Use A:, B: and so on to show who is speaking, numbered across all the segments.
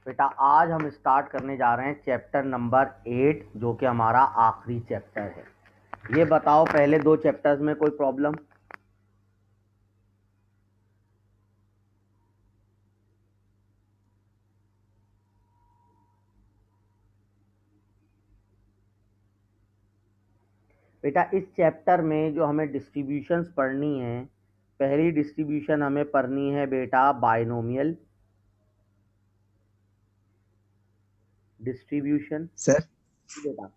A: बेटा आज हम स्टार्ट करने जा रहे हैं चैप्टर नंबर 8 जो कि हमारा आखिरी चैप्टर है। ये बताओ पहले दो चैप्टर्स में कोई प्रॉब्लम? बेटा इस चैप्टर में जो हमें डिस्ट्रीब्यूशंस पढ़नी है, पहली डिस्ट्रीब्यूशन हमें पढ़नी है बेटा बाइनोमियल डिस्ट्रीब्यूशन।
B: सर
A: बेटा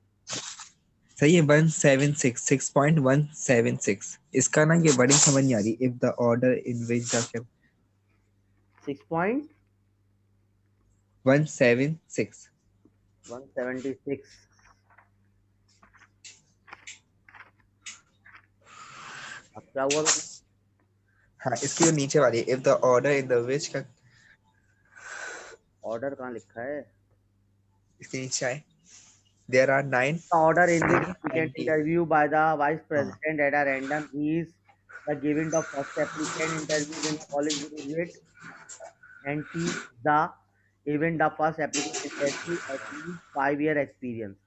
B: सर ये 176 6.176 इसका ना ये बड़ी समझ नहीं आ रही। If the order in which the 176
A: 6.176 अब क्या हुआ बेटा?
B: हाँ इसकी जो नीचे वाली if the order in the which का
A: ऑर्डर कहाँ लिखा है?
B: इसके नीचे आए there are 9
A: The order in which
B: A
A: applicant
B: and T।
A: interview by the vice
B: हाँ
A: president at a random is the given the first applicant interviewed in college graduate and T the even the first applicant interview at least 5 year experience।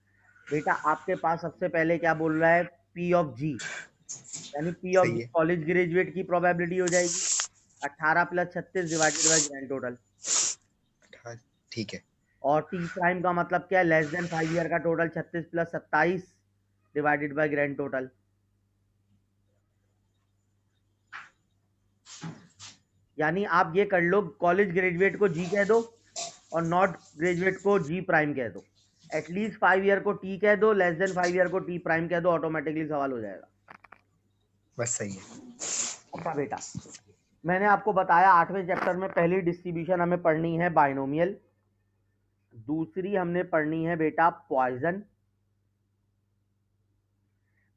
A: बेटा आपके पास सबसे पहले क्या बोल रहा है? P of G, यानी P of
B: सही
A: G
B: है।
A: कॉलेज ग्रेजुएट की प्रोबेबिलिटी हो जाएगी 18 + 36 डिवाइडेड बाय ग्रैंड टोटल।
B: हाँ, ठीक है।
A: और टी प्राइम का मतलब क्या है? लेस देन 5 ईयर का total 36 + 27 divided by grand total. यानी आप ये कर लो, कॉलेज ग्रेजुएट को जी कह दो और नॉट ग्रेजुएट को जी प्राइम कह दो। एटलीस्ट 5 ईयर को टी कह दो, लेस देन 5 ईयर को टी प्राइम कह दो, ऑटोमेटिकली सवाल हो जाएगा।
B: बस सही है।
A: अच्छा बेटा, मैंने आपको बताया 8वें चैप्टर में पहली डिस्ट्रीब्यूशन हमें पढ़नी है बाइनोमियल, दूसरी हमने पढ़नी है बेटा पॉइजन।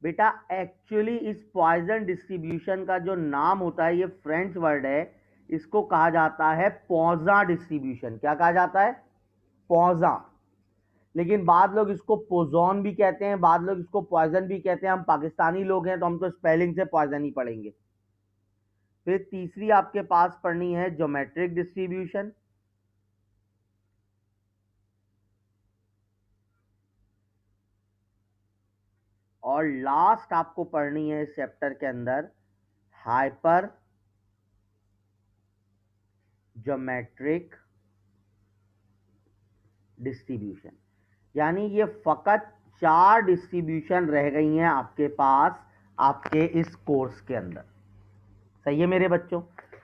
A: बेटा एक्चुअली इस पॉइजन डिस्ट्रीब्यूशन का जो नाम होता है, ये फ्रेंच वर्ड है, इसको कहा जाता है पॉजा डिस्ट्रीब्यूशन। क्या कहा जाता है? पॉजा। लेकिन बाद लोग इसको पोजॉन भी कहते हैं, बाद लोग इसको पॉइजन भी कहते हैं। हम पाकिस्तानी लोग हैं तो हम तो स्पेलिंग से पॉइजन ही पढ़ेंगे। फिर तीसरी आपके पास पढ़नी है ज्योमेट्रिक डिस्ट्रीब्यूशन। और लास्ट आपको पढ़नी है इस चैप्टर के अंदर हाइपर ज्योमेट्रिक डिस्ट्रीब्यूशन। यानी ये फकत 4 डिस्ट्रीब्यूशन रह गई हैं आपके पास आपके इस कोर्स के अंदर। सही है मेरे बच्चों?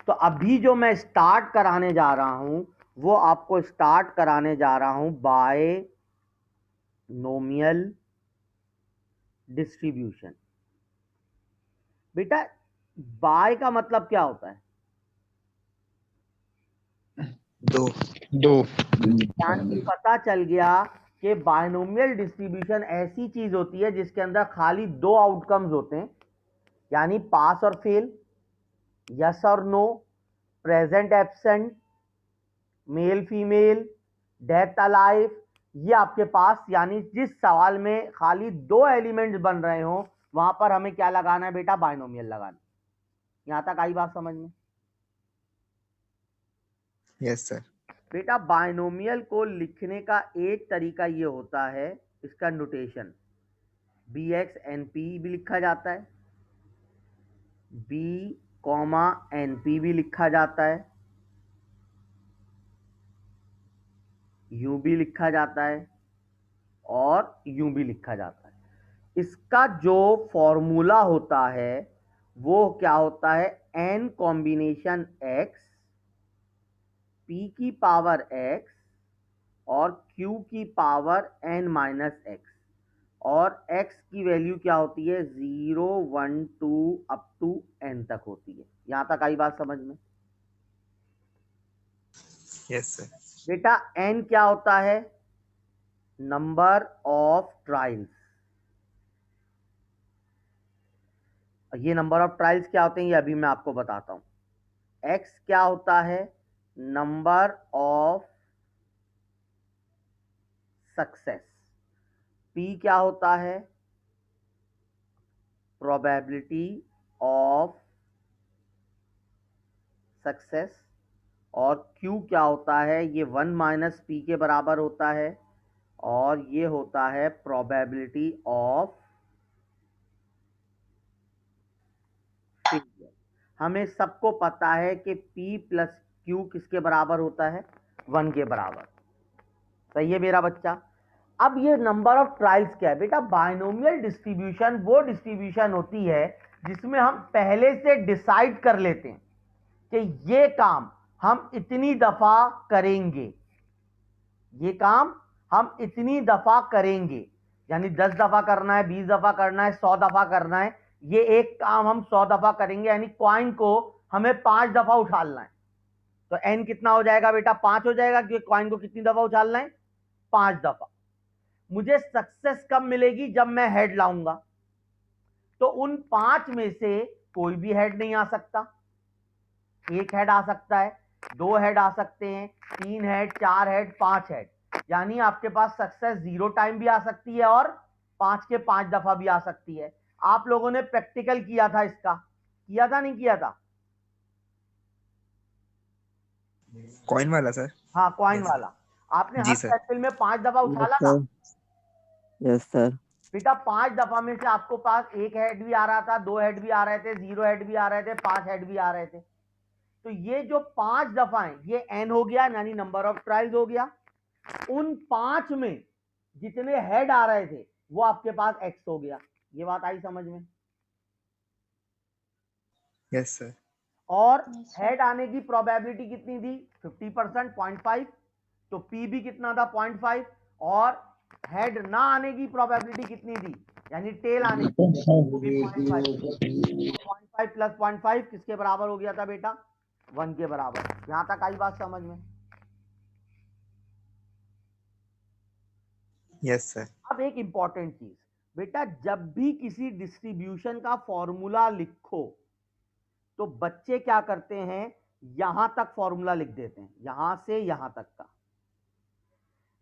A: तो अभी जो मैं स्टार्ट कराने जा रहा हूं वो आपको स्टार्ट कराने जा रहा हूं बायनोमियल डिस्ट्रीब्यूशन। बेटा बाय का मतलब क्या होता है?
B: दो।
A: यानी पता चल गया कि बायनोमियल डिस्ट्रीब्यूशन ऐसी चीज होती है जिसके अंदर खाली 2 आउटकम्स होते हैं, यानी पास और फेल, यस और no, present absent, male female, death alive. ये आपके पास, यानी जिस सवाल में खाली 2 एलिमेंट्स बन रहे हो वहां पर हमें क्या लगाना है बेटा? बाइनोमियल लगाना। यहां तक आई बात समझ में?
B: Yes sir.
A: बेटा बाइनोमियल को लिखने का एक तरीका ये होता है, इसका notation B X N P भी लिखा जाता है, बी कॉमा एन पी भी लिखा जाता है, यू भी लिखा जाता है और यू भी लिखा जाता है। इसका जो फॉर्मूला होता है वो क्या होता है? एन कॉम्बिनेशन एक्स, पी की पावर एक्स और क्यू की पावर एन माइनस एक्स। और x की वैल्यू क्या होती है? 0 1 2 अप टू n तक होती है। यहां तक आई बात समझ में?
B: Yes sir.
A: बेटा n क्या होता है? Number of trials. ये नंबर ऑफ ट्रायल्स क्या होते हैं ये अभी मैं आपको बताता हूं। x क्या होता है? Number of success. p क्या होता है? Probability of success. और Q क्या होता है, ये 1 माइनस पी के बराबर होता है, और ये होता है प्रोबेबिलिटी ऑफ फेलियर। हमें सबको पता है कि P प्लस Q किसके बराबर होता है, 1 के बराबर। सही है मेरा बच्चा। अब ये नंबर ऑफ ट्रायल्स क्या है बेटा, बाइनोमियल डिस्ट्रीब्यूशन वो डिस्ट्रीब्यूशन होती है जिसमें हम पहले से डिसाइड कर लेते हैं कि ये काम हम इतनी दफा करेंगे, ये काम हम इतनी दफा करेंगे, यानी 10 दफा करना है, 20 दफा करना है, 100 दफा करना है। ये एक काम हम 100 दफा करेंगे, यानी कॉइन को हमें 5 दफा उछालना है। तो एन कितना हो जाएगा बेटा, 5 हो जाएगा, क्योंकि कॉइन को कितनी दफा उछालना है, 5 दफा। मुझे सक्सेस कब मिलेगी, जब मैं हेड लाऊंगा। तो उन 5 में से कोई भी हेड नहीं आ सकता, एक हेड आ सकता है, 2 हेड आ सकते हैं, 3 हेड, 4 हेड, 5 हेड। यानी आपके पास सक्सेस 0 टाइम भी आ सकती है और 5 के 5 दफा भी आ सकती है। आप लोगों ने प्रैक्टिकल किया था, इसका किया था नहीं किया था,
B: कॉइन वाला सर?
A: हाँ कॉइन
B: यस
A: वाला। आपने
B: जी
A: हर
B: सर।
A: साइकिल में 5 दफा
C: यस
A: उछाला था
C: सर। Yes sir.
A: बेटा। 5 दफा में से आपको पास एक हेड भी आ रहा था, 2 हेड भी आ रहे थे, 0 हेड भी आ रहे थे, 5 हेड भी आ रहे थे। तो ये जो 5 दफा है ये n हो गया, यानी नंबर ऑफ ट्रायल्स हो गया। उन 5 में जितने हेड आ रहे थे वो आपके पास x हो गया। ये बात आई समझ में?
B: Yes sir.
A: और हेड आने की प्रोबेबिलिटी कितनी थी, 50%, 0.5। तो p भी कितना था, 0.5। और हेड ना आने की प्रोबेबिलिटी कितनी थी, यानी टेल आने की, वो भी 0.5। 0.5 प्लस 0.5 किसके बराबर हो गया था बेटा, 1 के बराबर। यहां तक आई बात समझ में?
B: Yes sir.
A: अब एक इंपॉर्टेंट चीज बेटा, जब भी किसी डिस्ट्रीब्यूशन का फॉर्मूला लिखो तो बच्चे क्या करते हैं, यहां तक फॉर्मूला लिख देते हैं, यहां से यहां तक का।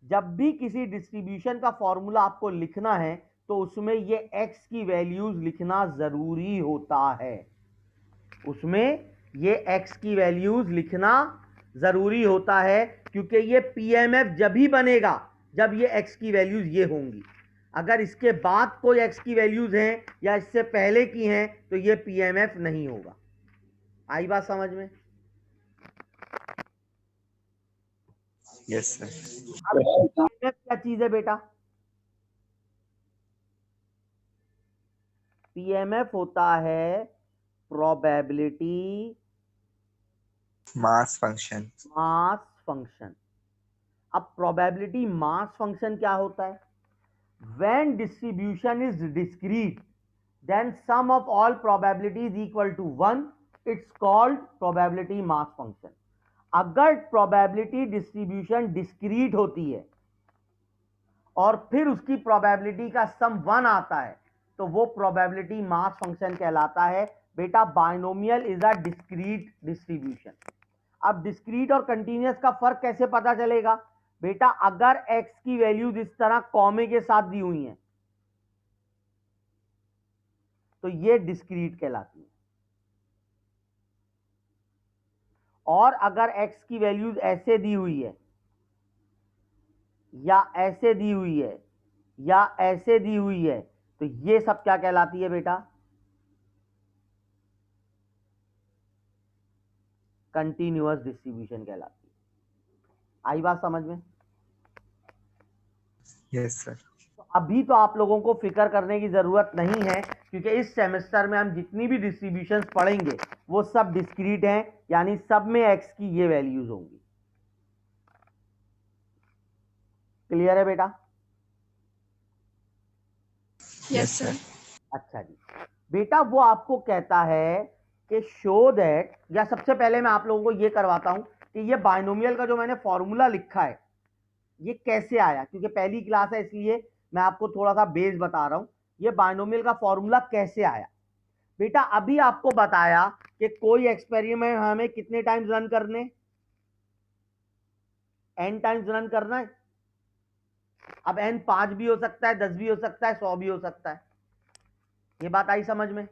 A: जब भी किसी डिस्ट्रीब्यूशन का फॉर्मूला आपको लिखना है तो उसमें ये x की वैल्यूज लिखना जरूरी होता है, उसमें ये x की वैल्यूज लिखना जरूरी होता है, क्योंकि ये पीएमएफ जब ही बनेगा जब ये x की वैल्यूज ये होंगी। अगर इसके बाद कोई x की वैल्यूज हैं या इससे पहले की हैं तो ये पीएमएफ नहीं होगा। आई बात समझ में?
B: Yes sir.
A: अब पीएमएफ क्या चीज है बेटा, पीएमएफ होता है probability
B: mass function.
A: Mass function. अब प्रोबेबिलिटी मास फंक्शन क्या होता है, when distribution is discrete then sum of all probability is equal to 1, it's called probability mass function। अगर probability distribution discrete होती है और फिर उसकी probability का sum 1 आता है तो वो probability mass function कहलाता है बेटा। Binomial is a discrete distribution. अब डिस्क्रीट और कंटिन्यूअस का फर्क कैसे पता चलेगा बेटा, अगर x की वैल्यूज इस तरह कॉमे के साथ दी हुई हैं तो ये डिस्क्रीट कहलाती है, और अगर x की वैल्यूज ऐसे दी हुई है या ऐसे दी हुई है या ऐसे दी हुई है तो ये सब क्या कहलाती है बेटा, कंटिन्यूअस डिस्ट्रीब्यूशन कहलाती है। आई बात समझ में?
B: Yes sir.
A: तो अभी तो आप लोगों को फिक्र करने की जरूरत नहीं है, क्योंकि इस सेमेस्टर में हम जितनी भी डिस्ट्रीब्यूशंस पढ़ेंगे वो सब डिस्क्रीट हैं, यानी सब में x की ये वैल्यूज होंगी। क्लियर है बेटा?
B: Yes sir.
A: अच्छा जी बेटा, वो आपको कहता है कि शो दैट, या सबसे पहले मैं आप लोगों को ये करवाता हूं कि ये बाइनोमियल का जो मैंने फॉर्मूला लिखा है ये कैसे आया, क्योंकि पहली क्लास है इसलिए मैं आपको थोड़ा सा बेस बता रहा हूं। ये बाइनोमियल का फॉर्मूला कैसे आया बेटा, अभी आपको बताया कि कोई एक्सपेरिमेंट हमें कितने टाइम्स रन करने, n टाइम्स रन करना है। अब n 5 भी हो सकता है, 10 भी हो सकता है, 100 भी हो सकता है। ये बात आई समझ में?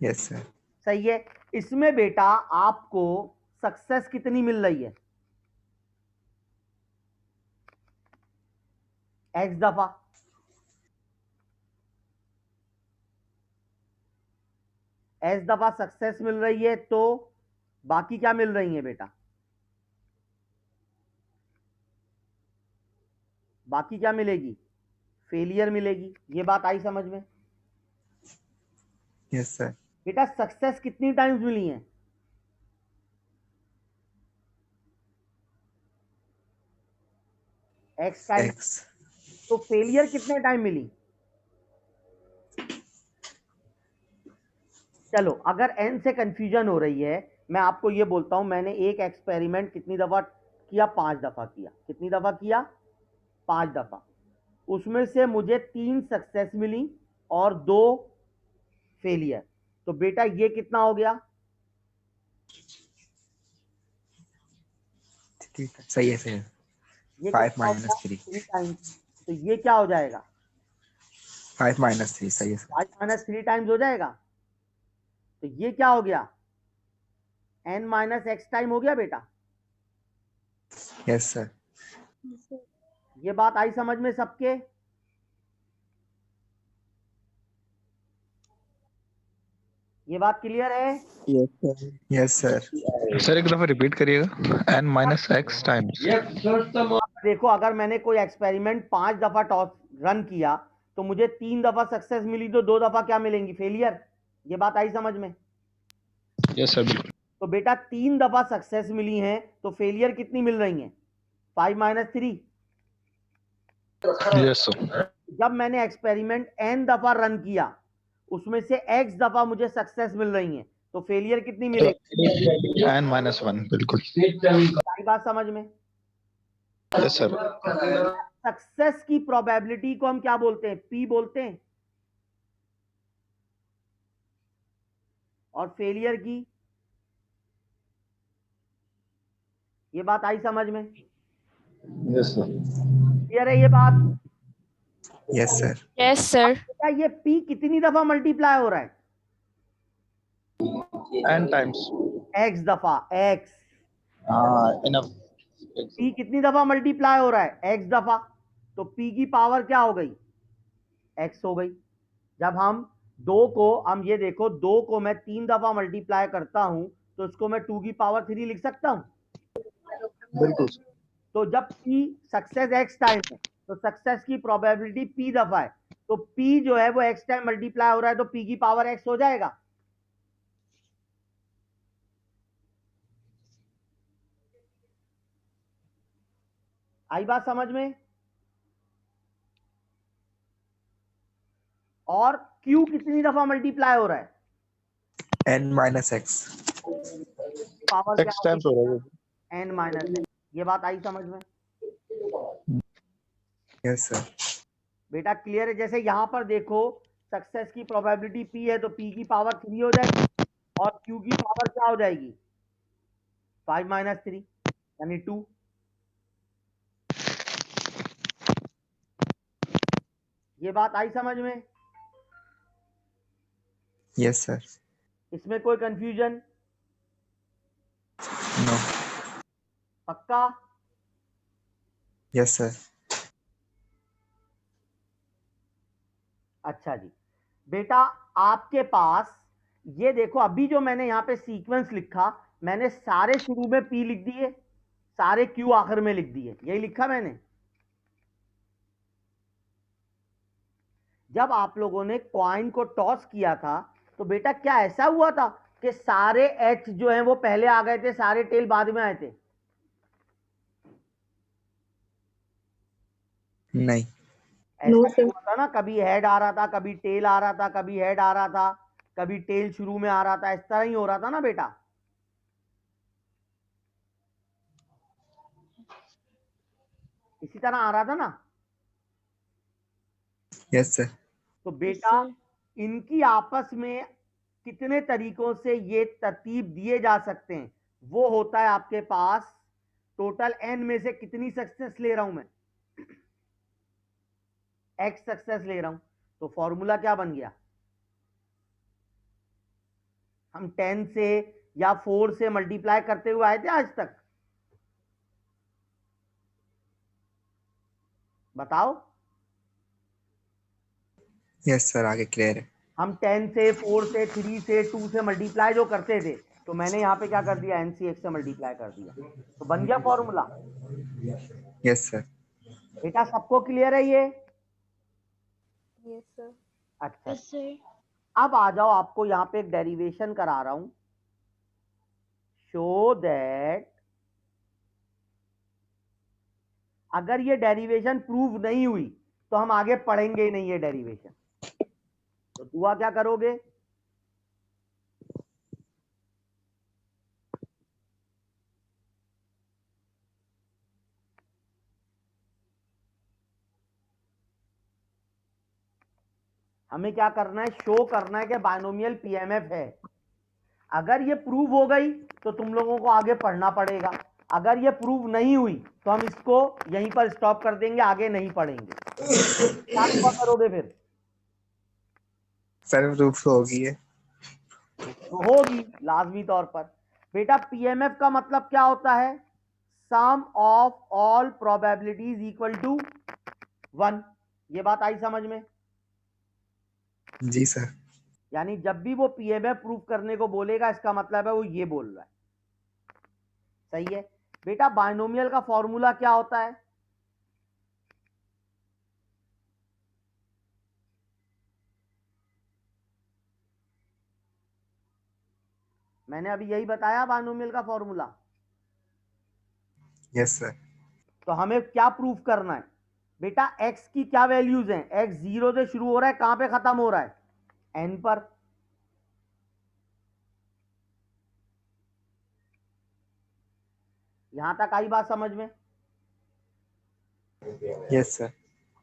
B: Yes sir.
A: सही है। इसमें बेटा आपको सक्सेस कितनी मिल रही है? x दफा। s दफा सक्सेस मिल रही है, तो बाकी क्या मिल रही है बेटा? बाकी क्या मिलेगी? फेलियर मिलेगी। ये बात आई समझ में?
B: Yes sir.
A: बेटा सक्सेस कितनी टाइम्स मिली है? x time.
B: एक्स।
A: तो फेलियर कितने टाइम मिली? चलो, अगर n से कंफ्यूजन हो रही है, मैं आपको ये बोलता हूं, मैंने एक एक्सपेरिमेंट कितनी दफा किया? 5 दफा किया। कितनी दफा किया? 5 दफा। उसमें से मुझे 3 सक्सेस मिली और 2 फेलियर। तो बेटा ये कितना हो गया?
B: सही है सही है।
A: ये
B: 5
A: कितना हो गया?
B: माइनस 3।
A: 3 टाइम्स। तो ये क्या हो जाएगा?
B: 5 माइनस 3 सही है सर।
A: 5 माइनस 3 टाइम्स हो जाएगा। तो ये क्या हो गया? n माइनस एक्स टाइम हो गया बेटा।
B: Yes sir.
A: ये बात आई समझ में सबके? ये बात क्लियर है?
C: Yes sir.
B: Yes sir.
D: Sir एक दफा रिपीट करिएगा, n माइनस एक्स टाइम्स।
A: देखो, अगर मैंने कोई एक्सपेरिमेंट 5 दफा टॉस रन किया, तो मुझे 3 दफा सक्सेस मिली, तो 2 दफा क्या मिलेंगी? फेलियर। ये बात आई समझ में?
D: यस सर बिल्कुल।
A: तो बेटा 3 दफा सक्सेस मिली हैं, तो फेलियर कितनी मिल रही हैं? 5 माइनस 3।
D: Yes sir.
A: जब मैंने एक्सपेरिमेंट n दफा रन किया, उसमें से x दफा मुझे सक्सेस मिल रही हैं, तो फेलियर कितनी मिलेगी?
D: n माइनस 1 बिल्कुल।
A: सारी बात समझ में?
D: Yes sir.
A: सक्सेस की प्रोबेबिलिटी को हम क्या बोलते हैं? p बोलते हैं। और फेलियर की? ये बात आई समझ में?
D: Yes sir.
A: क्लियर है ये बात?
B: Yes sir.
E: Yes sir.
A: बेटा ये p कितनी दफा मल्टीप्लाई हो रहा है?
D: n times.
A: x दफा। x।
D: इनफ।
A: p कितनी दफा मल्टीप्लाई हो रहा है? x दफा। तो p की पावर क्या हो गई? x हो गई। जब हम हम ये देखो, 2 को मैं 3 दफा मल्टीप्लाई करता हूं, तो उसको मैं 2 की पावर 3 लिख सकता हूं।
D: बिल्कुल।
A: तो जब p सक्सेस x टाइम है, तो सक्सेस की प्रोबेबिलिटी p दफा है। तो p जो है वो x टाइम मल्टीप्लाई हो रहा है, तो p की पावर x हो जाएगा। आई बात समझ में? और q कितनी दफा मल्टीप्लाई हो रहा है?
B: n minus x.
A: पावर क्या
D: x
A: हो
D: टाइम्स हो रहा है।
A: गई? n minus x। ये बात आई समझ में?
B: Yes sir.
A: बेटा क्लियर है? जैसे यहां पर देखो, सक्सेस की प्रोबेबिलिटी p है, तो p की पावर 3 हो जाएगी, और q की पावर क्या हो जाएगी? 5 माइनस 3 यानी 2। ये बात आई समझ में?
B: Yes sir.
A: इसमें कोई कंफ्यूजन?
B: नो।
A: पक्का?
B: Yes sir.
A: अच्छा जी। बेटा आपके पास ये देखो, अभी जो मैंने यहां पे सीक्वेंस लिखा, मैंने सारे शुरू में p लिख दिए, सारे q आखिर में लिख दिए। यही लिखा मैंने। जब आप लोगों ने कॉइन को टॉस किया था, तो बेटा क्या ऐसा हुआ था कि सारे एच जो हैं वो पहले आ गए थे, सारे टेल बाद में आए थे?
B: नहीं।
A: ऐसा नहीं हुआ था ना? कभी हेड आ रहा था, कभी टेल आ रहा था, कभी हेड आ रहा था, कभी टेल शुरू में आ रहा था। इस तरह ही हो रहा था ना बेटा? इसी तरह आ रहा था ना?
B: Yes sir.
A: तो बेटा इनकी आपस में कितने तरीकों से ये तरतीब दिए जा सकते हैं, वो होता है आपके पास टोटल n में से कितनी सक्सेस ले रहा हूं मैं? x सक्सेस ले रहा हूं। तो फॉर्मूला क्या बन गया? हम 10 से या 4 से मल्टीप्लाई करते हुए आए थे आज तक? बताओ।
B: यस सर, आगे क्लियर है।
A: हम 10 से 4 से 3 से 2 से मल्टीप्लाई जो करते थे, तो मैंने यहाँ पे क्या कर दिया, NC x से मल्टीप्लाई कर दिया, तो बन गया फॉर्मूला।
B: Yes sir.
A: बेटा सबको क्लियर है ये?
E: Yes sir.
A: अच्छा,
E: यस सर।
A: अब आ जाओ, आपको यहाँ पे एक डेरिवेशन करा रहा हूं, शो दैट अगर ये डेरिवेशन प्रूव नहीं हुई तो हम आगे पढ़ेंगे ही नहीं ये डेरिवेशन। तो दुआ क्या करोगे, हमें क्या करना है, शो करना है कि बायनोमियल पीएमएफ है। अगर ये प्रूव हो गई तो तुम लोगों को आगे पढ़ना पड़ेगा, अगर ये प्रूव नहीं हुई तो हम इसको यहीं पर स्टॉप कर देंगे, आगे नहीं पढ़ेंगे। क्या दुआ करोगे फिर?
B: सर प्रूफ होगी है।
A: तो होगी लाजमी तौर पर। बेटा पीएमएफ का मतलब क्या होता है, sum of all probabilities equal to 1। ये बात आई समझ में?
B: जी सर।
A: यानी जब भी वो पीएमएफ प्रूफ करने को बोलेगा, इसका मतलब है वो ये बोल रहा है। सही है बेटा। बायनोमियल का फॉर्मूला क्या होता है? मैंने अभी यही बताया, बायनोमियल का फॉर्मूला।
B: Yes sir.
A: तो हमें क्या प्रूफ करना है बेटा, x की क्या वैल्यूज हैं, x 0 से शुरू हो रहा है, कहां पे खत्म हो रहा है, n पर। यहां तक आई बात समझ में?
B: Yes sir.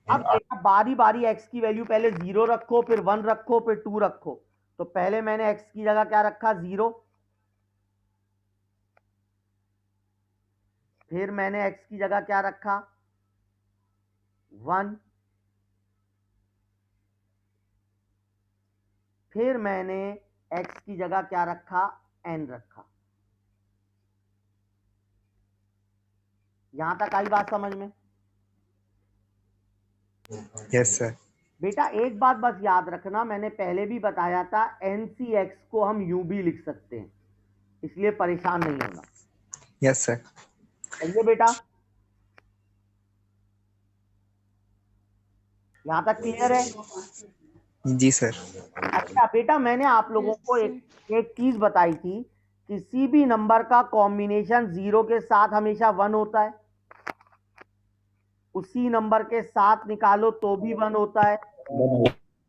A: अब बेटा बारी बारी x की वैल्यू पहले 0 रखो, फिर 1 रखो, फिर 2 रखो। तो पहले मैंने x की जगह क्या रखा, 0। फिर मैंने x की जगह क्या रखा, 1। फिर मैंने x की जगह क्या रखा, n रखा। यहां तक आई बात समझ में?
B: Yes sir.
A: बेटा एक बात बस याद रखना, मैंने पहले भी बताया था, NCX को हम यूं भी लिख सकते हैं, इसलिए परेशान नहीं होना।
B: Yes sir.
A: सही है बेटा? यहां तक क्लियर है?
B: जी सर।
A: अच्छा बेटा, मैंने आप लोगों को एक चीज बताई थी, किसी भी नंबर का कॉम्बिनेशन 0 के साथ हमेशा 1 होता है, उसी नंबर के साथ निकालो तो भी 1 होता है,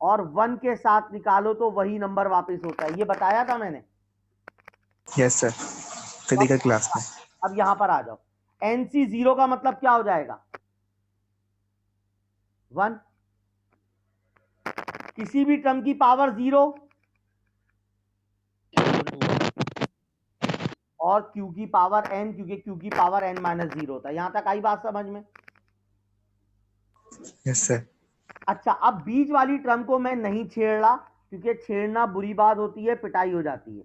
A: और 1 के साथ निकालो तो वही नंबर वापस होता है। ये बताया था मैंने।
B: यस सर, फिजिकल क्लास में।
A: अब यहां पर आ जाओ, NC 0 का मतलब क्या हो जाएगा, 1। किसी भी टर्म की पावर 0 और Q की पावर n, क्योंकि Q की पावर n माइनस 0 होता है। यहां तक आई बात समझ में?
B: Yes sir.
A: अच्छा, अब बीच वाली टर्म को मैं नहीं छेड़ रहा, क्योंकि छेड़ना बुरी बात होती है, पिटाई हो जाती है।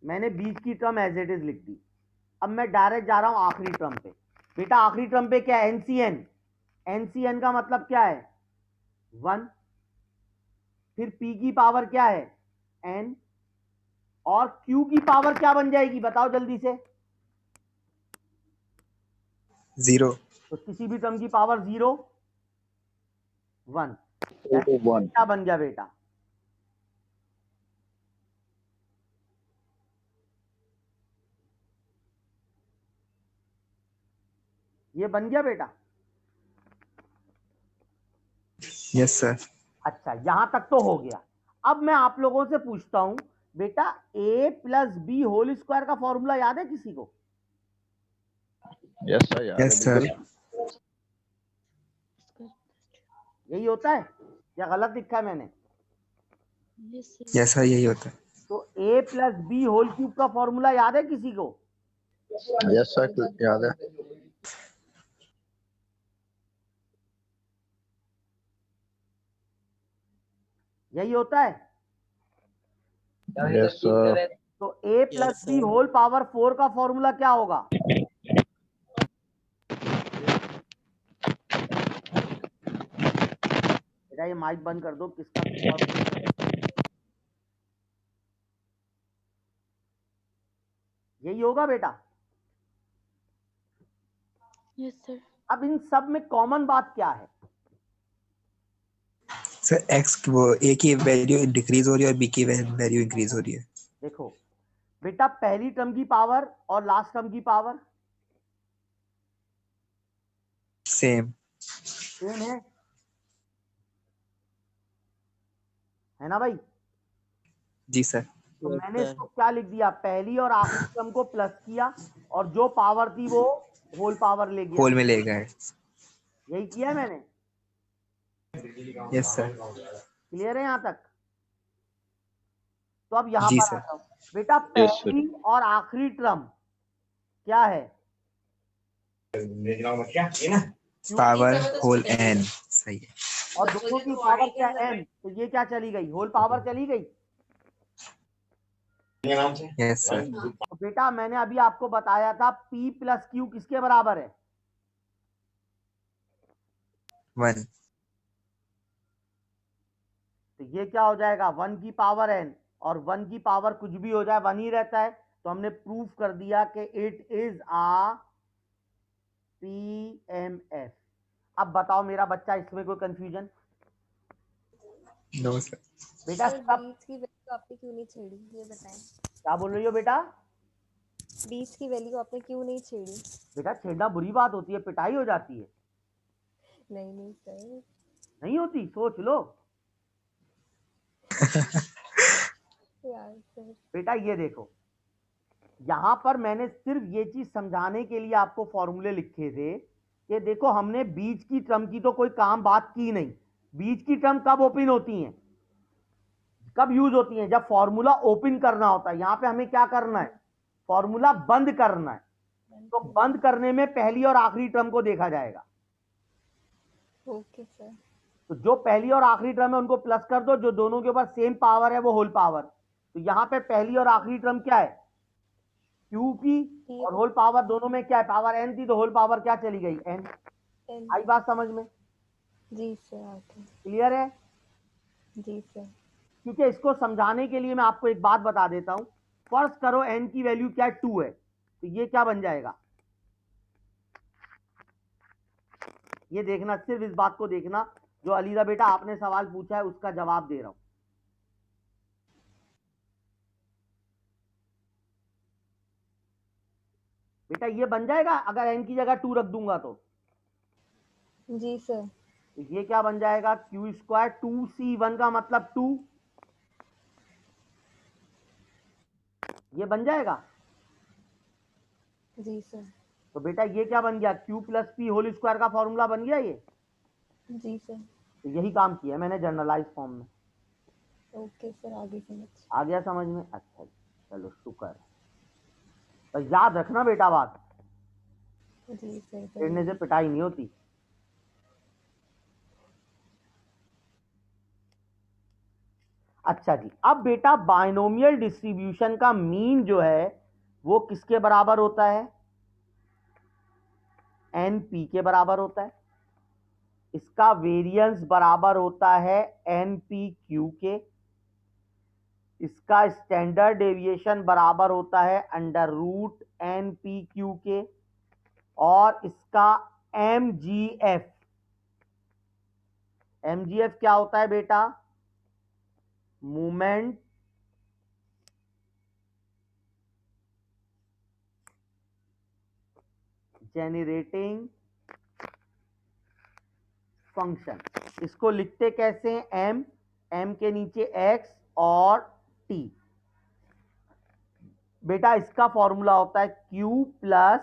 A: मैंने बीच की टर्म एज इट इज लिख दी। अब मैं डायरेक्ट जा रहा हूं आखिरी टर्म पे। बेटा आखिरी टर्म पे क्या है, NCN। NCN का मतलब क्या है, 1। फिर P की पावर क्या है, n, और Q की पावर क्या बन जाएगी, बताओ जल्दी से।
B: 0।
A: तो किसी भी टर्म की पावर 0, 1। क्या बन गया बेटा, ये बन गया बेटा।
B: Yes sir.
A: अच्छा यहां तक तो हो गया। अब मैं आप लोगों से पूछता हूं, बेटा a plus B whole square का फॉर्मूला याद है किसी को?
D: यस सर, याद है
B: यस सर।
D: बिल्कुल।
A: यही होता है या गलत लिखा है मैंने?
B: यस सर, यही होता है।
A: तो a plus B whole cube का फॉर्मूला याद है किसी को?
D: यस सर, याद है।
A: यही होता है।
D: Yes, sir.
A: तो a plus
C: Yes,
A: B
C: sir.
A: Whole power 4 का फॉर्मूला क्या होगा? बेटा ये माइक बंद कर दो, किसका यही होगा बेटा।
E: Yes, sir.
A: अब इन सब में कॉमन बात क्या है?
B: सर एक्स वो ए की वैल्यू डिक्रीज हो रही है और बी की वैल्यू इंक्रीज हो रही है।
A: देखो बेटा, पहली टर्म की पावर और लास्ट टर्म की पावर
B: सेम।
A: सेम है ना भाई?
B: जी सर।
A: तो
C: Yes,
A: मैंने
C: sir.
A: इसको क्या लिख दिया, पहली और आखिरी टर्म को प्लस किया और जो पावर थी वो होल पावर ले गया।
B: होल में ले गए।
A: यही किया है मैंने।
B: Yes sir.
A: क्लियर है यहाँ तक? तो अब यहाँ
B: जी
A: पर
B: सर।
A: आता हूँ बेटा,
D: Yes, sir.
A: पहली और आखिरी टर्म क्या है?
B: Power whole N. सही है।
A: और दोनों की पावर क्या एन, तो ये क्या चली गई, होल पावर चली गई।
B: Yes sir.
A: तो बेटा मैंने अभी आपको बताया था P प्लस क्यू किसके बराबर है?
B: 1।
A: तो ये क्या हो जाएगा, 1 की पावर n, और 1 की पावर कुछ भी हो जाए 1 ही रहता है। तो हमने प्रूफ कर दिया कि इट इज आ PMF। अब बताओ मेरा बच्चा, इसमें कोई कंफ्यूजन?
B: No sir.
A: बेटा
E: सर
A: सब
E: बीच की वैल्यू आपने क्यों नहीं छेड़ी, ये बताएं।
A: क्या बोल रही हो बेटा?
E: बीच की वैल्यू आपने क्यों नहीं छेड़ी?
A: बेटा छेड़ना बुरी बात होती है, पिटाई हो जाती है।
E: नहीं नहीं सर।
A: नहीं होती, सोच लो।
E: यार सर।
A: बेटा ये देखो, यहां पर मैंने सिर्फ ये चीज समझाने के लिए आपको फॉर्मूले लिखे थे कि देखो हमने बीच की टर्म की तो कोई काम बात की नहीं। बीच की टर्म कब ओपन होती हैं, कब यूज होती हैं? जब फॉर्मूला ओपन करना होता है। यहां पे हमें क्या करना है, फॉर्मूला बंद करना है। तो बंद करने में पहली और आखिरी टर्म को देखा जाएगा।
E: Okay sir.
A: तो जो पहली और आखिरी टर्म है उनको प्लस कर दो, जो दोनों के ऊपर सेम पावर है वो होल पावर। तो यहां पे पहली और आखिरी टर्म क्या है, क्यू की, और होल पावर दोनों में क्या है, पावर एन थी, तो होल पावर क्या चली गई, एन। आई बात समझ में?
E: जी सर आके।
A: क्लियर है?
E: जी सर।
A: क्योंकि इसको समझाने के लिए मैं आपको एक बात बता देता हूं। फर्स्ट करो एन की वैल्यू क्या है, 2 है, तो ये क्या बन जाएगा, ये देखना, सिर्फ इस बात को देखना। जो अलीदा बेटा आपने सवाल पूछा है उसका जवाब दे रहा हूं। बेटा ये बन जाएगा अगर एन की जगह 2 रख दूंगा तो।
E: जी सर।
A: तो ये क्या बन जाएगा, क्यू स्क्वायर 2C1 का मतलब 2, ये बन जाएगा।
E: जी सर।
A: तो बेटा ये क्या बन गया, Q plus P whole square का फॉर्मूला बन गया ये।
E: जी सर।
A: तो यही काम किया मैंने जनरलाइज फॉर्म में।
E: ओके सर, आगे समझ।
A: आ गया समझ में? अच्छा चलो शुक्र है। तो याद रखना बेटा बात,
E: जी सर।
A: छेड़ने से पिटाई नहीं होती। अच्छा जी, अब बेटा बाइनोमियल डिस्ट्रीब्यूशन का मीन जो है वो किसके बराबर होता है, एन पी के बराबर होता है। इसका वेरिएंस बराबर होता है एन पी क्यू के। इसका स्टैंडर्ड डेविएशन बराबर होता है under root N P Q के। और इसका एमजीएफ, एमजीएफ क्या होता है बेटा, मूवमेंट जेनरेटिंग फंक्शन। इसको लिखते कैसे हैं, एम, एम के नीचे एक्स और टी। बेटा इसका फॉर्मूला होता है क्यू प्लस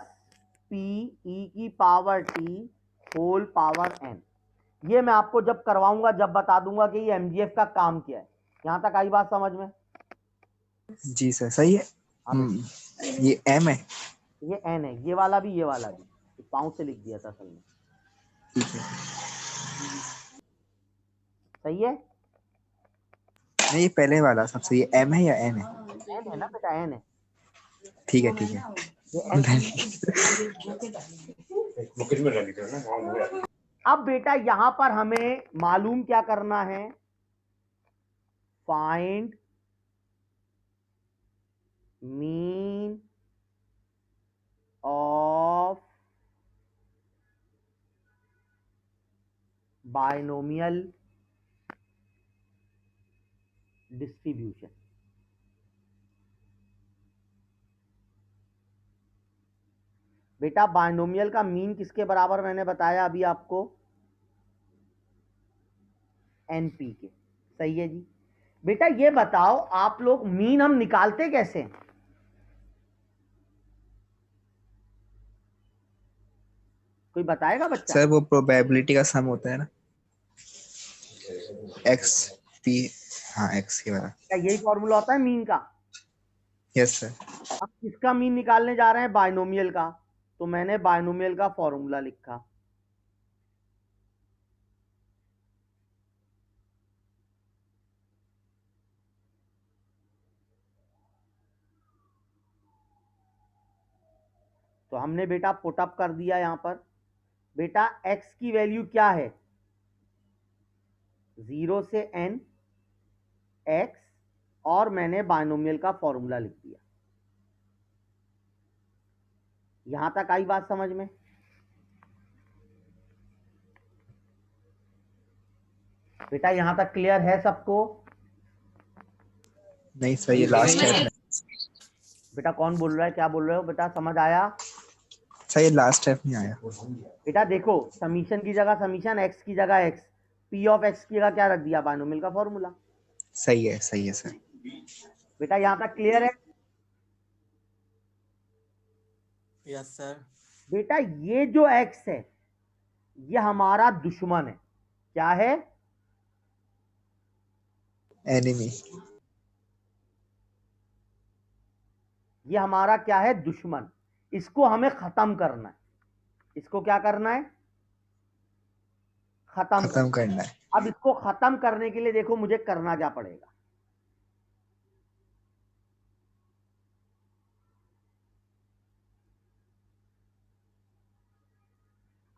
A: पी ई की power T whole power N. ये मैं आपको जब करवाऊंगा जब बता दूंगा कि ये एमजीएफ का काम क्या है। यहां तक आई बात समझ में?
B: जी सर सही है। ये एम है।
A: ये एन है, ये वाला भी, ये वाला भी पाउंड से लिख दिया था असल में।
B: ठीक है।
A: सही है?
B: नहीं, ये पहले वाला सबसे, ये एम है या एन है?
A: एन है ना बेटा, एन है
B: ठीक है, ठीक है।
A: ये एन। अब बेटा यहां पर हमें मालूम क्या करना है, find mean of binomial distribution. बेटा बायनोमियल का मीन किसके बराबर मैंने बताया अभी आपको, एनपी के। सही है जी। बेटा ये बताओ आप लोग, मीन हम निकालते कैसे हैं? कोई बताएगा बच्चा?
B: सर वो प्रोबेबिलिटी का सम होता है ना, एक्स पी, हाँ एक्स के वाला।
A: क्या यही फॉर्मूला होता है मीन का?
B: Yes sir.
A: अब किसका मीन निकालने जा रहे हैं, बायनोमियल का, तो मैंने बायनोमियल का फॉर्मूला लिखा। तो हमने बेटा पुटअप कर दिया यहां पर। बेटा x की वैल्यू क्या है, 0 से n x, और मैंने बायनोमियल का फॉर्मूला लिख दिया। यहां तक आई बात समझ में? बेटा यहां तक क्लियर है सबको?
B: नहीं सर, ये लास्ट स्टेप है
A: बेटा कौन बोल रहा है, क्या बोल रहे हो बेटा, समझ आया?
B: सर, ये लास्ट स्टेप नहीं आया।
A: बेटा देखो, समीशन की जगह समीशन, एक्स की जगह एक्स, पी ऑफ एक्स की जगह क्या रख दिया, बायनोमियल का फॉर्मूला।
B: सही है, सही है सर।
A: बेटा यहां तक क्लियर है?
F: Yes sir.
A: बेटा ये जो एक्स है ये हमारा दुश्मन है। क्या है?
B: एनिमी।
A: ये हमारा क्या है, दुश्मन। इसको हमें खत्म करना है। इसको क्या करना है,
B: खत्म करना है।
A: अब इसको खत्म करने के लिए देखो मुझे करना क्या पड़ेगा।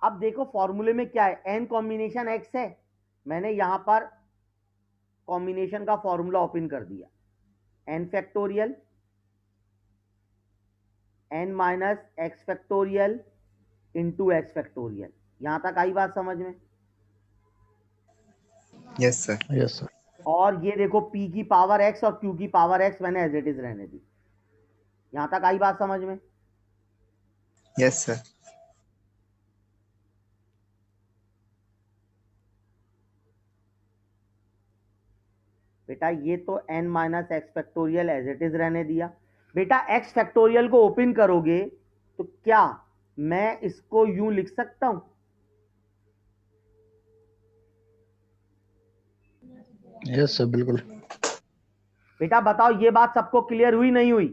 A: अब देखो फॉर्मूले में क्या है, एन कॉम्बिनेशन एक्स है। मैंने यहां पर कॉम्बिनेशन का फॉर्मूला ओपन कर दिया, N factorial N minus X factorial into X factorial. यहां तक आई बात समझ में?
B: Yes sir.
D: Yes sir.
A: और ये देखो p की पावर x और q की पावर x मैंने एज इट इज रहने दी। यहां तक आई बात समझ में?
B: Yes sir.
A: बेटा ये तो n minus X factorial as it is रहने दिया। बेटा x फैक्टोरियल को ओपन करोगे तो क्या मैं इसको यूं लिख सकता हूं?
D: यस सर, बिल्कुल।
A: बेटा बताओ ये बात सबको क्लियर हुई नहीं हुई?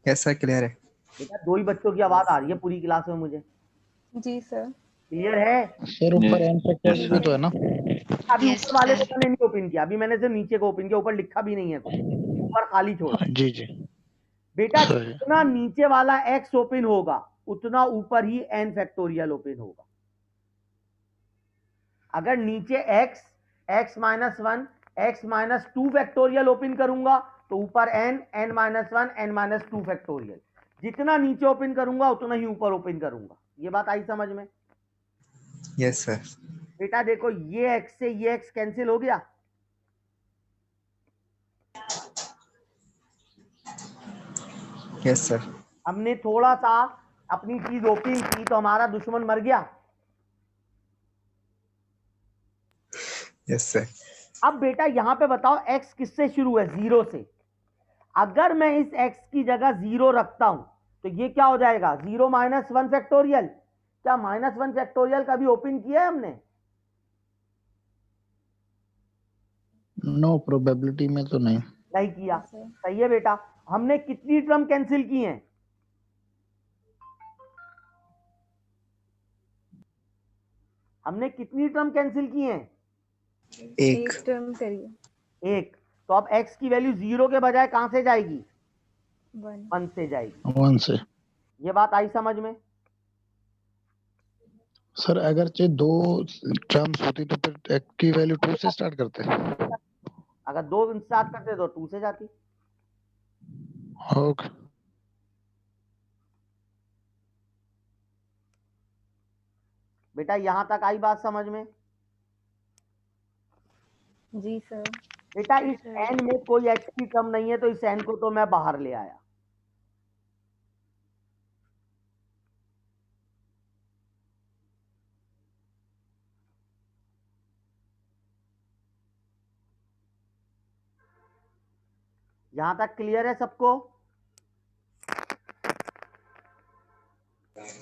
B: यस सर, क्लियर है।
A: बेटा दो ही बच्चों की आवाज आ रही है पूरी क्लास में मुझे।
E: जी सर।
A: क्लियर है?
D: सर ऊपर एन फैक्टोरियल भी तो है ना?
A: अभी
G: Yes,
A: ऊपर वाले को
G: sir.
A: मैंने नहीं ओपन किया, अभी मैंने सिर्फ नीचे को ओपन किया, ऊपर लिखा भी नहीं है कुछ, ऊपर खाली छोड़ा।
D: जी जी।
A: बेटा
D: सही।
A: जितना नीचे वाला x ओपन होगा उतना ऊपर ही n फैक्टोरियल ओपन होगा। अगर नीचे x, x minus one, x minus two factorial open करूंगा तो ऊपर n, n minus one, n minus two factorial. जितना नीचे ओपन करूंगा उतना ही ऊपर ओपन करूंगा। ये बात आई समझ में?
B: Yes sir.
A: बेटा देखो ये x से ये x कैंसिल हो गया।
B: Yes sir.
A: हमने थोड़ा सा अपनी चीज ओपन की तो हमारा दुश्मन मर गया।
B: Yes sir.
A: अब बेटा यहां पे बताओ x किससे शुरू है, 0 से। अगर मैं इस x की जगह 0 रखता हूं तो ये क्या हो जाएगा, 0 माइनस वन फैक्टोरियल। क्या माइनस वन फैक्टोरियल कभी ओपन किया है हमने?
D: नो, प्रोबेबिलिटी में तो नहीं।
A: नहीं किया। सही है बेटा। हमने कितनी टर्म कैंसिल की हैं? हमने कितनी टर्म कैंसिल की हैं?
B: एक।
E: टर्म करिए।
A: एक। तो अब x की वैल्यू 0 के बजाय कहां से जाएगी?
E: 1
A: 1 से जाएगी।
D: 1 से।
A: ये बात आई समझ में?
D: सर अगर चाहे 2 टर्म्स होती तो फिर x की वैल्यू 2 से स्टार्ट करते।
A: अगर 2 स्टार्ट करते तो 2 से जाती।
D: ओके।
A: बेटा यहां तक आई बात समझ में?
E: जी सर।
A: बेटा इस n में कोई x की टर्म नहीं है तो इस n को तो मैं बाहर ले आया। यहां तक क्लियर है सबको?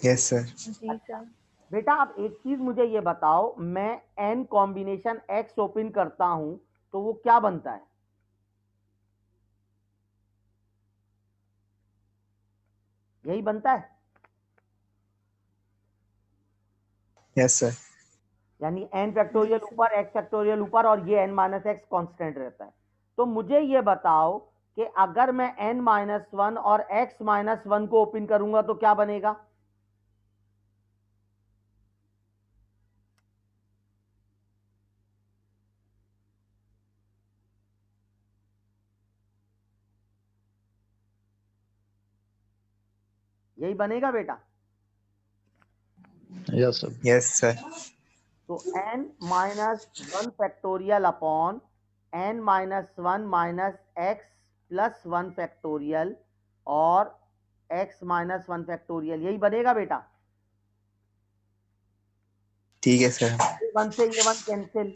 B: Yes sir.
E: जी सर।
A: बेटा अब एक चीज मुझे ये बताओ, मैं n कॉम्बिनेशन x ओपन करता हूं तो वो क्या बनता है? यही बनता है।
B: Yes sir.
A: यानी n फैक्टोरियल ऊपर x फैक्टोरियल ऊपर और ये n माइनस एक्स कॉन्स्टेंट रहता है। तो मुझे ये बताओ कि अगर मैं n माइनस वन और x माइनस वन को ओपन करूंगा तो क्या बनेगा? यही बनेगा बेटा।
D: Yes sir.
B: Yes sir.
A: तो n minus one factorial upon n minus one minus x plus one factorial और x माइनस वन फैक्टोरियल, यही बनेगा बेटा।
B: ठीक है सर।
A: ये वन से ये वन कैंसिल।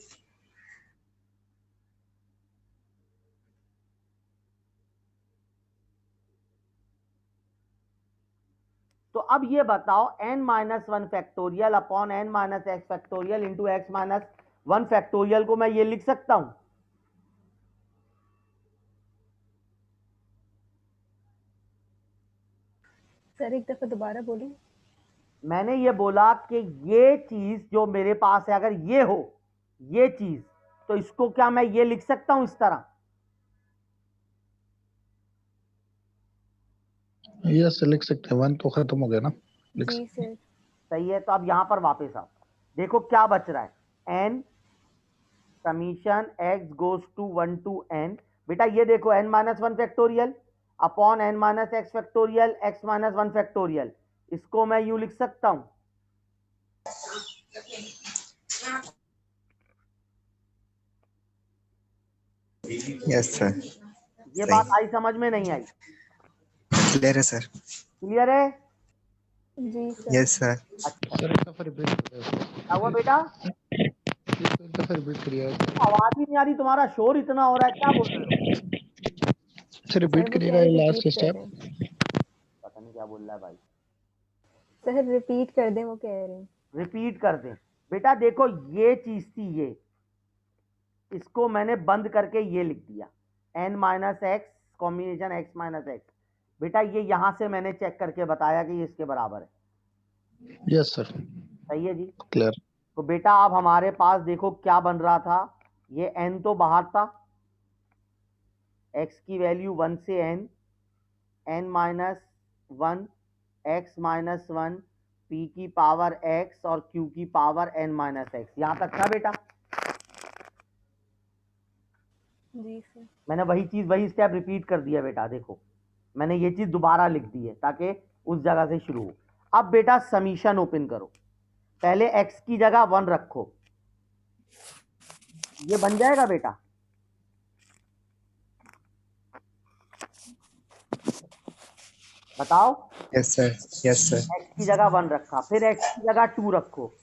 A: तो अब ये बताओ n minus one factorial upon n minus X factorial into x minus one factorial को मैं ये लिख सकता हूं?
E: सर एक दफा दोबारा बोलें।
A: मैंने ये बोला कि ये चीज जो मेरे पास है, अगर ये हो ये चीज, तो इसको क्या मैं ये लिख सकता हूं इस तरह?
D: यस लिख सकते हैं। 1 तो खत्म हो गया ना। लिख
E: जी सर।
A: सही है। तो अब यहां पर वापस आओ, देखो क्या बच रहा है। n summation x goes to 1 to n। बेटा ये देखो n minus one factorial upon n minus X factorial x minus one factorial, इसको मैं यूं लिख सकता हूं।
B: Yes sir.
A: ये
B: सही।
A: बात आई समझ में नहीं आई?
B: क्लियर है सर।
A: क्लियर है?
E: जी सर।
B: Yes sir.
A: अच्छा,
D: सर एक दफा रिपीट करिए।
A: क्या हुआ बेटा?
D: एक दफा रिपीट करिए।
A: आवाज ही नहीं आ रही, तुम्हारा शोर इतना हो रहा है, क्या बोल रहे हो?
D: सर
E: सर
D: रिपीट
E: वो कह
D: करिएगा
E: रहे
D: लास्ट
E: रिपीट कर
D: स्टेप।
E: दें।
A: पता नहीं क्या बोल रहा है भाई।
E: सर रिपीट कर दें, वो कह रहे हैं।
A: रिपीट कर दें। बेटा देखो ये चीज थी, ये इसको मैंने बंद करके ये लिख दिया n minus x combination x minus x. बेटा ये यहां से मैंने चेक करके बताया कि ये इसके बराबर है।
D: Yes sir.
A: सही है जी।
D: क्लियर।
A: तो बेटा अब हमारे पास देखो क्या बन रहा था, ये n तो बाहर था, x की वैल्यू 1 से n minus one x minus one P की पावर x और q की पावर n माइनस एक्स, यहां तक था बेटा।
E: जी सर।
A: मैंने वही चीज वही स्टेप रिपीट कर दिया बेटा। देखो मैंने ये चीज दोबारा लिख दी है ताकि उस जगह से शुरू हो। अब बेटा समीशन ओपन करो, पहले x की जगह 1 रखो, ये बन जाएगा बेटा। बताओ।
B: Yes sir. Yes sir.
A: x की जगह 1 रखा, फिर x की जगह 2 रखो,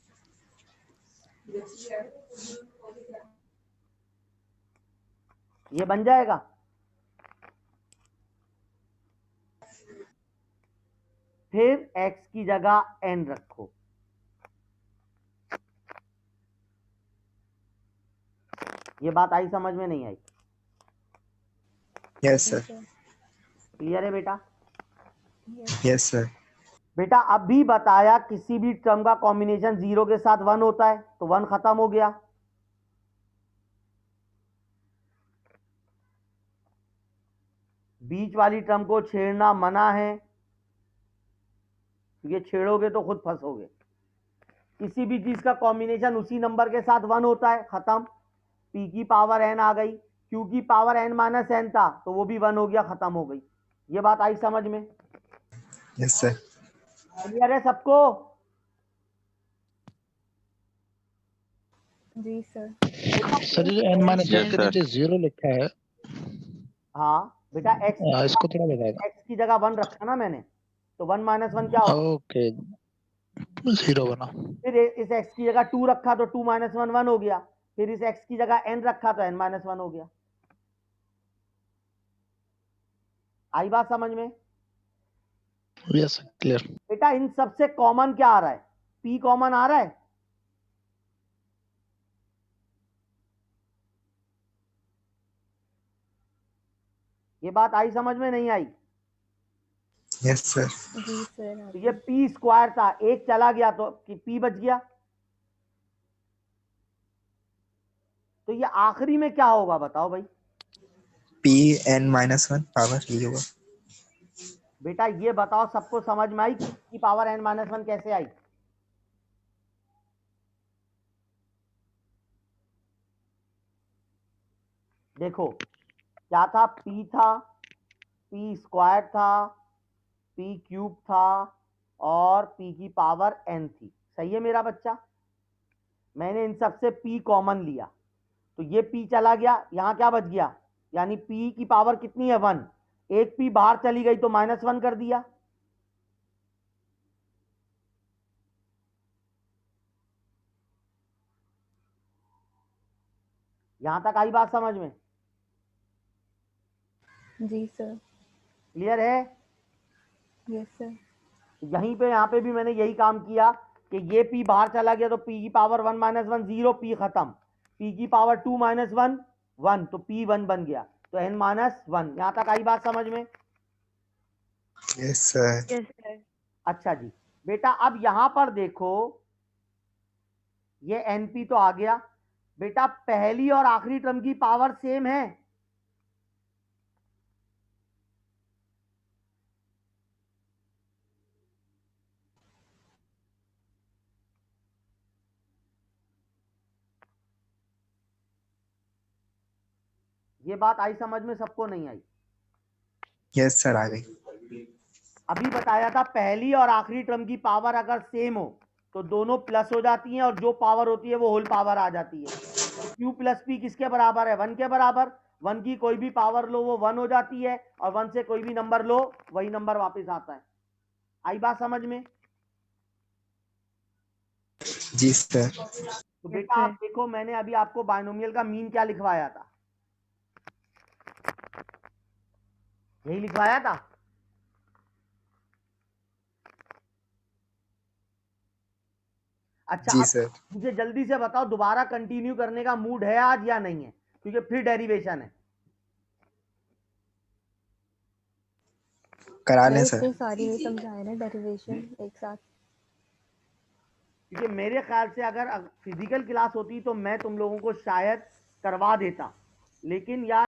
A: ये बन जाएगा। फिर x की जगह n रखो, ये बात आई समझ में नहीं आई?
B: यस
E: जी
B: सर।
E: सर।
A: क्लियर है बेटा?
B: Yes sir.
A: बेटा अभी बताया किसी भी टर्म का कॉम्बिनेशन 0 के साथ 1 होता है, तो 1 खत्म हो गया। बीच वाली टर्म को छेड़ना मना है, ये छेड़ोगे तो खुद फंसोगे। किसी भी चीज का कॉम्बिनेशन उसी नंबर के साथ 1 होता है, खत्म। पी की पावर एन आ गई, क्यू की पावर एन माइनस एन था तो वो भी 1 हो गया, खत्म हो गई। ये बात आई समझ में?
B: Yes sir.
A: क्लियर है सबको?
E: जी सर।
D: सर ये n माइनस वन के नीचे 0 लिखा है।
A: हाँ बेटा, एक्स
D: इसको थोड़ा बताएगा।
A: एक्स की जगह 1 रखा ना मैंने, तो 1 माइनस 1 क्या होगा?
D: ओके 0 बना।
A: फिर इस x की जगह 2 रखा तो 2 माइनस 1 1 हो गया। फिर इस x की जगह n रखा तो n माइनस 1 हो गया। आई बात समझ में?
D: Yes clear.
A: बेटा इन सबसे कॉमन क्या आ रहा है? p कॉमन आ रहा है। ये बात आई समझ में? नहीं आई?
B: Yes sir.
E: जी सर।
A: तो ये p स्क्वायर था, एक चला गया तो p बच गया। तो ये आखिरी में क्या होगा बताओ भाई?
B: पी एन माइनस 1 पावर ये होगा।
A: बेटा ये बताओ, सबको समझ में आई कि पावर n माइनस 1 कैसे आई? देखो क्या था, p था, p स्क्वायर था, p क्यूब था और p की पावर n थी। सही है मेरा बच्चा? मैंने इन सब से p कॉमन लिया तो ये p चला गया, यहां क्या बच गया? यानी p की पावर कितनी है? 1। एक p बाहर चली गई तो -1 कर दिया। यहां तक आई बात समझ में?
E: जी सर।
A: क्लियर है?
E: Yes sir.
A: यहीं पे यहाँ पे भी मैंने यही काम किया कि ये p बाहर चला गया तो p की पावर 1 माइनस 1 0, p खत्म। p की पावर 2 माइनस 1 1, तो p 1 बन गया, तो n माइनस 1। यहाँ तक आई बात समझ में?
B: Yes sir.
E: Yes sir.
A: अच्छा जी बेटा, अब यहां पर देखो ये np तो आ गया। बेटा पहली और आखिरी टर्म की पावर सेम है। ये बात आई समझ में सबको? नहीं आई?
B: यस सर आ गई।
A: अभी बताया था पहली और आखिरी टर्म की पावर अगर सेम हो तो दोनों प्लस हो जाती हैं और जो पावर होती है वो होल पावर आ जाती है। तो q प्लस पी किसके बराबर है? 1 के बराबर। 1 की कोई भी पावर लो वो 1 हो जाती है और 1 से कोई भी नंबर लो वही नंबर वापस आता है। आई बात समझ में?
B: जी सर।
A: तो बेटा आप देखो, मैंने अभी आपको बायनोमियल का मीन क्या लिखवाया था? यही लिखवाया था। अच्छा
B: जी
A: अब
B: सर।
A: मुझे जल्दी से बताओ, दोबारा कंटिन्यू करने का मूड है आज या नहीं है? क्योंकि फिर डेरिवेशन है।
B: करा लें
E: नहीं,
B: सर।
E: इतनी सारी नहीं समझाए ना डेरिवेशन एक साथ।
A: क्योंकि मेरे ख्याल से अगर फिजिकल क्लास होती तो मैं तुम लोगों को शायद करवा देता, लेकिन यार